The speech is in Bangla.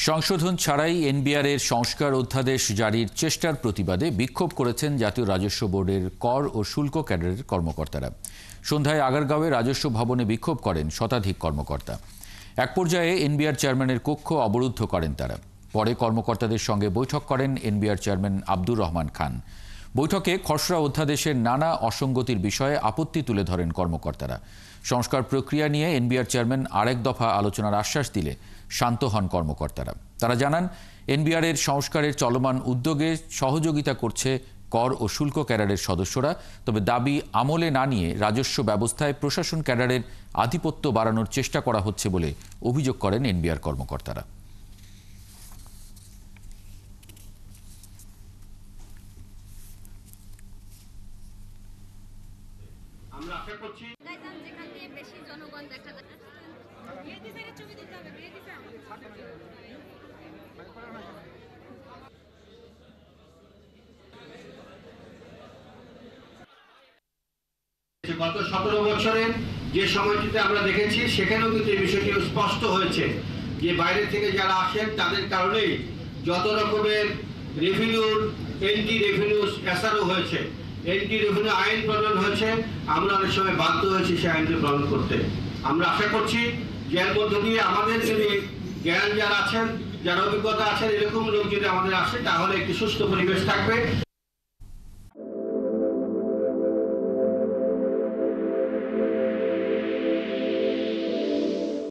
সংশোধন ছাড়াই এনবিআর এর সংস্কার অধ্যাদেশ জারির চেষ্টার প্রতিবাদে বিক্ষোভ করেছেন জাতীয় রাজস্ব বোর্ডের কর ও শুল্ক ক্যাডারের কর্মকর্তারা। সন্ধ্যায় আগারগাঁওয়ে রাজস্ব ভবনে বিক্ষোভ করেন শতাধিক কর্মকর্তা। এক পর্যায়ে এনবিআর চেয়ারম্যানের কক্ষ অবরুদ্ধ করেন তারা। পরে কর্মকর্তাদের সঙ্গে বৈঠক করেন এনবিআর চেয়ারম্যান আব্দুর রহমান খান। বৈঠকে খসড়া অধ্যাদেশের নানা অসঙ্গতির বিষয়ে আপত্তি তুলে ধরেন কর্মকর্তারা। সংস্কার প্রক্রিয়া নিয়ে এনবিআর চেয়ারম্যান আরেক দফা আলোচনার আশ্বাস দিলে শান্ত হন কর্মকর্তারা। তারা জানান, এনবিআর এর সংস্কারের চলমান উদ্যোগে সহযোগিতা করছে কর ও শুল্ক ক্যাডারের সদস্যরা। তবে দাবি আমলে না নিয়ে রাজস্ব ব্যবস্থায় প্রশাসন ক্যাডারের আধিপত্য বাড়ানোর চেষ্টা করা হচ্ছে বলে অভিযোগ করেন এনবিআর কর্মকর্তারা। আমরা আশা করছি গত 17 বছরে যে সময়টিতে আমরা দেখেছি সেখানেও কিন্তু এই বিষয়টি স্পষ্ট হয়েছে যে বাইরে থেকে যারা আসেন তাদের কারণেই যত রকমের রেভিনিউর এন্টি রেভিনিউ এসআরও হয়েছে, এন্টি রেভিনিউ আইন প্রণয়ন হয়েছে। আমরা অনেক সময় বাধ্য হয়েছি সেই আইনটি প্রণয়ন করতে। আমরা আশা করছি যে এর মধ্য দিয়ে আমাদের যদি জ্ঞান যারা আছেন, যারা অভিজ্ঞতা আছেন, এরকম লোক যদি আমাদের আসে তাহলে একটি সুস্থ পরিবেশ থাকবে।